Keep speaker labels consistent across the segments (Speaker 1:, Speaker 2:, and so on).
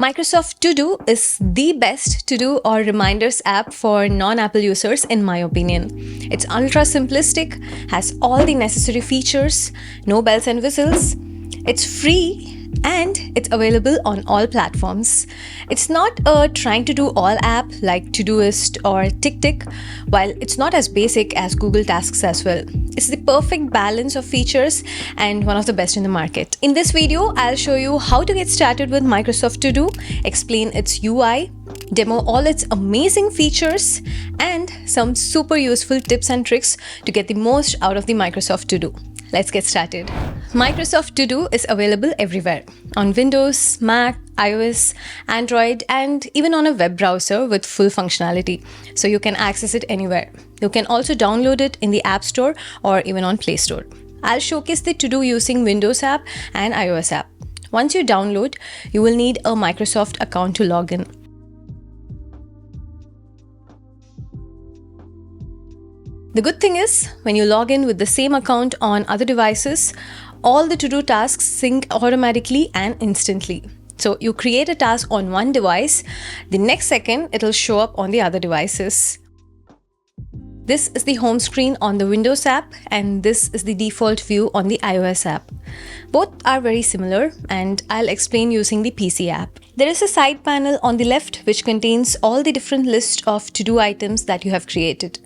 Speaker 1: Microsoft To Do is the best to-do or reminders app for non-Apple users in my opinion. It's ultra simplistic, has all the necessary features, no bells and whistles. It's free and it's available on all platforms. It's not a trying to do all app like Todoist or TickTick, while it's not as basic as Google Tasks as well. It's the perfect balance of features and one of the best in the market. In this video, I'll show you how to get started with Microsoft To Do, explain its UI, demo all its amazing features, and some super useful tips and tricks to get the most out of the Microsoft To Do. Let's get started. Microsoft To Do is available everywhere, on Windows, Mac, iOS, Android, and even on a web browser with full functionality, so you can access it anywhere. You can also download it in the App Store or even on Play Store. I'll showcase the To Do using Windows app and iOS app. Once you download, you will need a Microsoft account to log in. The good thing is, when you log in with the same account on other devices, all the to-do tasks sync automatically and instantly. So you create a task on one device, the next second it'll show up on the other devices. This is the home screen on the Windows app and this is the default view on the iOS app. Both are very similar and I'll explain using the PC app. There is a side panel on the left which contains all the different lists of to-do items that you have created.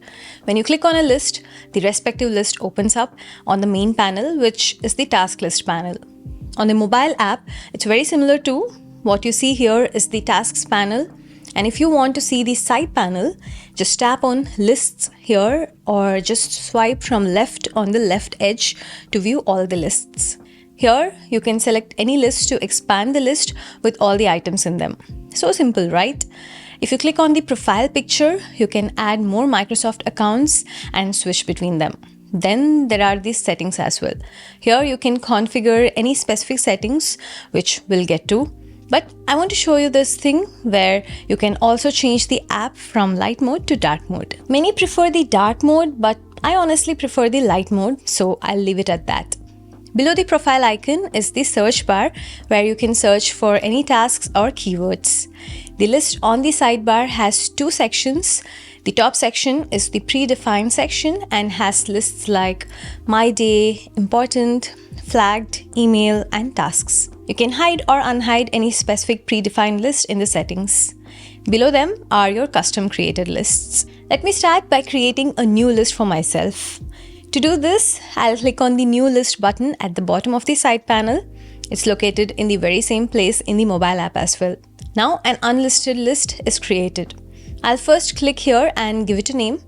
Speaker 1: When you click on a list, the respective list opens up on the main panel, which is the task list panel. On the mobile app, it's very similar to what you see here is the tasks panel. And if you want to see the side panel, just tap on lists here or just swipe from left on the left edge to view all the lists. Here, you can select any list to expand the list with all the items in them. So simple, right? If you click on the profile picture, you can add more Microsoft accounts and switch between them. Then there are these settings as well. Here you can configure any specific settings, which we'll get to. But I want to show you this thing where you can also change the app from light mode to dark mode. Many prefer the dark mode, but I honestly prefer the light mode, so I'll leave it at that. Below the profile icon is the search bar where you can search for any tasks or keywords. The list on the sidebar has two sections. The top section is the predefined section and has lists like My Day, Important, Flagged, Email, and Tasks. You can hide or unhide any specific predefined list in the settings. Below them are your custom created lists. Let me start by creating a new list for myself. To do this, I'll click on the New List button at the bottom of the side panel. It's located in the very same place in the mobile app as well. Now an unlisted list is created. I'll first click here and give it a name.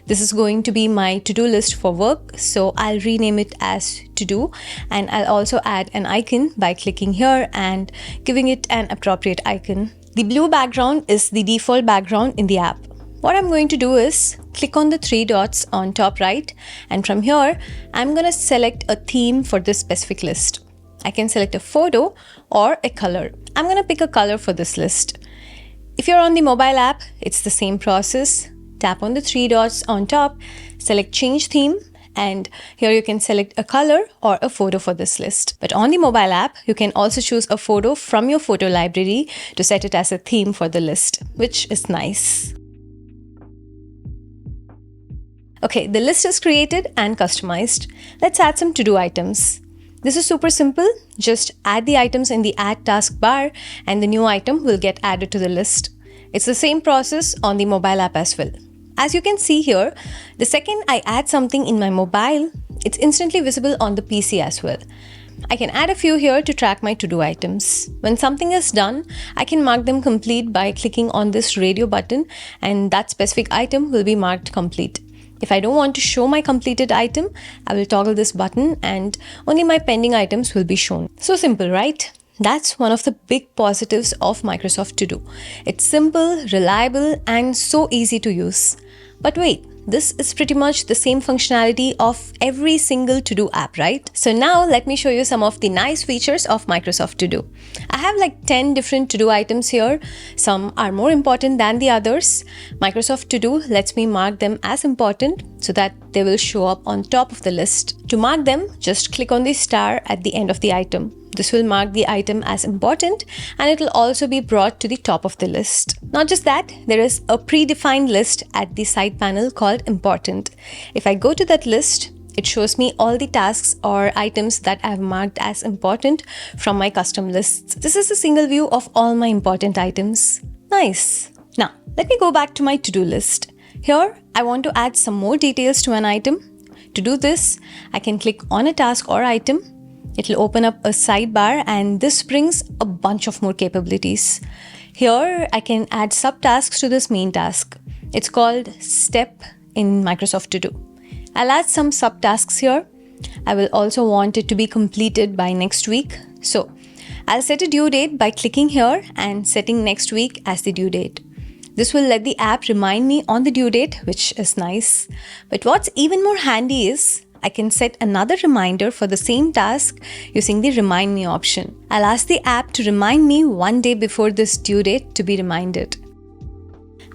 Speaker 1: This is going to be my to-do list for work, so I'll rename it as To Do, and I'll also add an icon by clicking here and giving it an appropriate icon. The blue background is the default background in the app. What I'm going to do is click on the three dots on top right, and from here I'm going to select a theme for this specific list. I can select a photo or a color. I'm going to pick a color for this list. If you're on the mobile app, it's the same process. Tap on the three dots on top, select change theme, and here you can select a color or a photo for this list. But on the mobile app, you can also choose a photo from your photo library to set it as a theme for the list, which is nice. Okay, the list is created and customized. Let's add some to-do items. This is super simple. Just add the items in the Add Task bar and the new item will get added to the list. It's the same process on the mobile app as well. As you can see here, the second I add something in my mobile, it's instantly visible on the PC as well. I can add a few here to track my to-do items. When something is done, I can mark them complete by clicking on this radio button and that specific item will be marked complete. If I don't want to show my completed item, I will toggle this button and only my pending items will be shown. So simple, right? That's one of the big positives of Microsoft To Do. It's simple, reliable, and so easy to use. But wait, this is pretty much the same functionality of every single to-do app, right? So now let me show you some of the nice features of Microsoft To Do. I have like 10 different to-do items here. Some are more important than the others. Microsoft To Do lets me mark them as important so that they will show up on top of the list. To mark them, just click on the star at the end of the item. This will mark the item as important, and it will also be brought to the top of the list. Not just that, there is a predefined list at the side panel called important. If I go to that list, it shows me all the tasks or items that I have marked as important from my custom lists. This is a single view of all my important items. Nice. Now, let me go back to my to-do list. Here, I want to add some more details to an item. To do this, I can click on a task or item. It will open up a sidebar, and this brings a bunch of more capabilities. Here, I can add subtasks to this main task. It's called Step in Microsoft To Do. I'll add some subtasks here. I will also want it to be completed by next week. So, I'll set a due date by clicking here and setting next week as the due date. This will let the app remind me on the due date, which is nice. But what's even more handy is I can set another reminder for the same task using the Remind Me option. I'll ask the app to remind me one day before this due date to be reminded.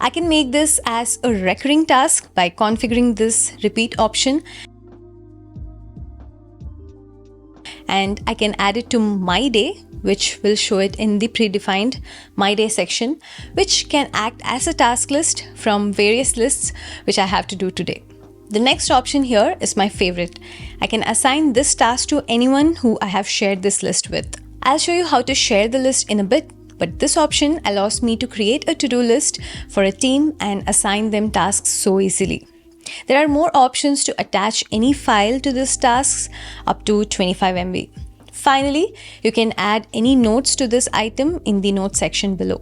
Speaker 1: I can make this as a recurring task by configuring this repeat option, and I can add it to My Day, which will show it in the predefined My Day section, which can act as a task list from various lists which I have to do today. The next option here is my favorite. I can assign this task to anyone who I have shared this list with. I'll show you how to share the list in a bit, but this option allows me to create a to-do list for a team and assign them tasks so easily. There are more options to attach any file to these tasks up to 25 MB. Finally, you can add any notes to this item in the notes section below.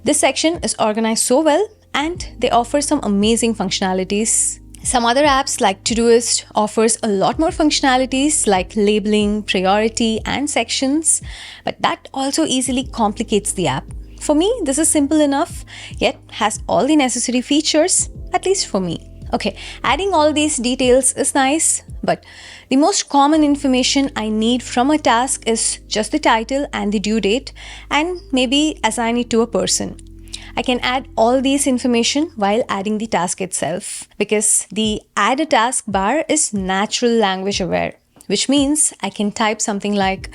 Speaker 1: This section is organized so well, and they offer some amazing functionalities. Some other apps like Todoist offers a lot more functionalities like labeling, priority, and sections, but that also easily complicates the app. For me, this is simple enough, yet has all the necessary features, at least for me. Okay, adding all these details is nice, but the most common information I need from a task is just the title and the due date, and maybe assign it to a person. I can add all these information while adding the task itself, because the Add a Task bar is natural language aware, which means I can type something like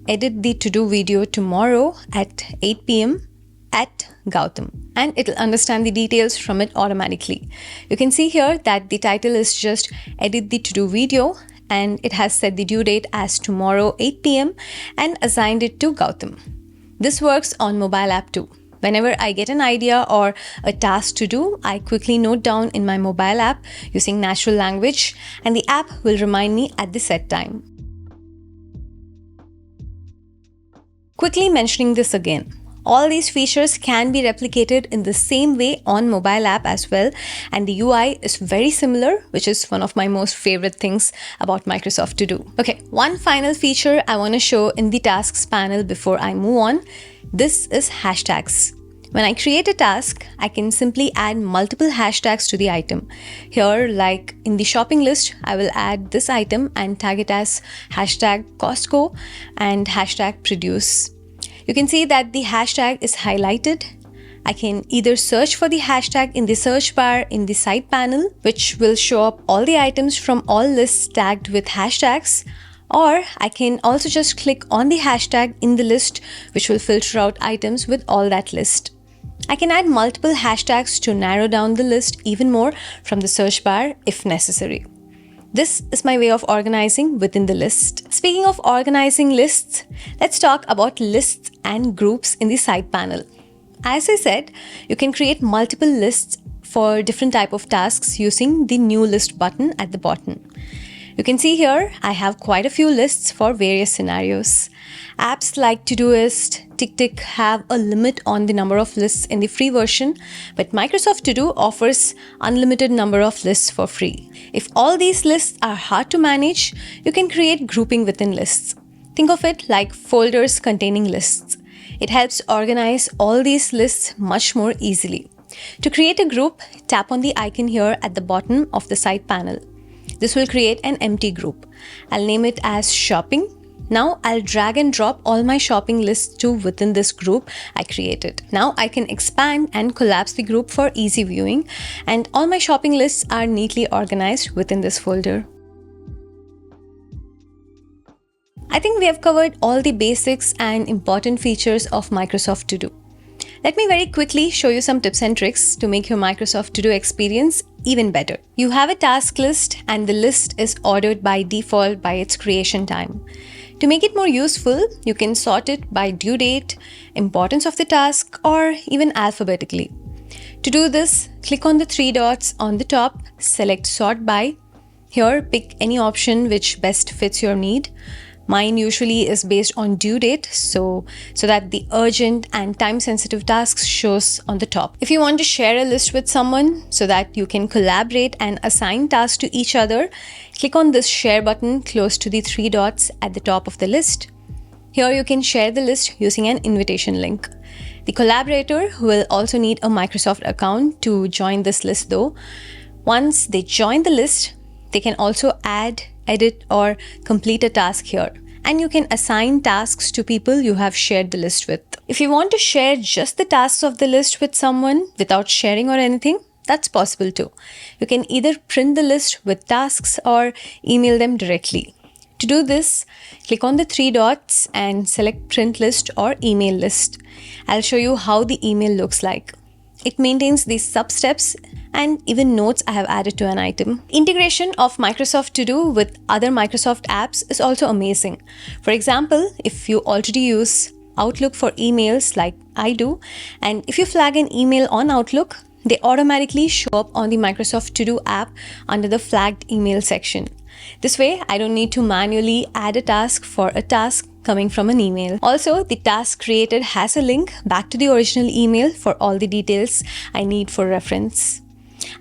Speaker 1: edit the to-do video tomorrow at 8 p.m. at Gautam, and it'll understand the details from it automatically. You can see here that the title is just edit the to-do video, and it has set the due date as tomorrow 8 p.m. and assigned it to Gautam. This works on mobile app too. Whenever I get an idea or a task to do, I quickly note down in my mobile app using natural language, and the app will remind me at the set time. Quickly mentioning this again. All these features can be replicated in the same way on mobile app as well, and the UI is very similar, which is one of my most favorite things about Microsoft To Do. Okay, one final feature I want to show in the tasks panel before I move on. This is hashtags. When I create a task, I can simply add multiple hashtags to the item. Here, like in the shopping list, I will add this item and tag it as hashtag Costco and hashtag produce. You can see that the hashtag is highlighted. I can either search for the hashtag in the search bar in the side panel, which will show up all the items from all lists tagged with hashtags, or I can also just click on the hashtag in the list, which will filter out items with all that list. I can add multiple hashtags to narrow down the list even more from the search bar if necessary. This is my way of organizing within the list. Speaking of organizing lists, let's talk about lists and groups in the side panel. As I said, you can create multiple lists for different type of tasks using the new list button at the bottom. You can see here, I have quite a few lists for various scenarios. Apps like Todoist, TickTick have a limit on the number of lists in the free version, but Microsoft To Do offers unlimited number of lists for free. If all these lists are hard to manage, you can create grouping within lists. Think of it like folders containing lists. It helps organize all these lists much more easily. To create a group, tap on the icon here at the bottom of the side panel. This will create an empty group. I'll name it as shopping. Now I'll drag and drop all my shopping lists to within this group I created. Now I can expand and collapse the group for easy viewing, and all my shopping lists are neatly organized within this folder. I think we have covered all the basics and important features of Microsoft To Do. Let me very quickly show you some tips and tricks to make your Microsoft To Do experience even better. You have a task list and the list is ordered by default by its creation time. To make it more useful, you can sort it by due date, importance of the task, or even alphabetically. To do this, click on the three dots on the top, select Sort By. Here, pick any option which best fits your need. Mine usually is based on due date, so that the urgent and time-sensitive tasks shows on the top. If you want to share a list with someone so that you can collaborate and assign tasks to each other, click on this share button close to the three dots at the top of the list. Here you can share the list using an invitation link. The collaborator will also need a Microsoft account to join this list though. Once they join the list, they can also add, edit, or complete a task here. And you can assign tasks to people you have shared the list with. If you want to share just the tasks of the list with someone without sharing or anything, that's possible too. You can either print the list with tasks or email them directly. To do this, click on the three dots and select Print List or Email List. I'll show you how the email looks like. It maintains these sub-steps and even notes I have added to an item. Integration of Microsoft To Do with other Microsoft apps is also amazing. For example, if you already use Outlook for emails like I do, and if you flag an email on Outlook, they automatically show up on the Microsoft To Do app under the flagged email section. This way, I don't need to manually add a task for a task coming from an email. Also, the task created has a link back to the original email for all the details I need for reference.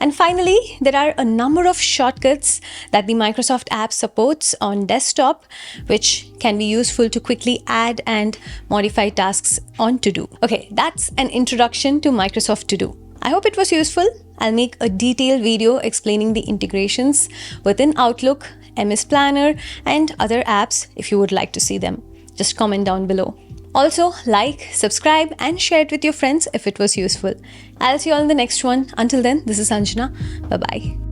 Speaker 1: And finally, there are a number of shortcuts that the Microsoft app supports on desktop, which can be useful to quickly add and modify tasks on To Do. Okay, that's an introduction to Microsoft To Do. I hope it was useful. I'll make a detailed video explaining the integrations within Outlook, MS Planner, and other apps if you would like to see them. Just comment down below. Also, like, subscribe, and share it with your friends if it was useful. I'll see you all in the next one. Until then, this is Anjana. Bye-bye.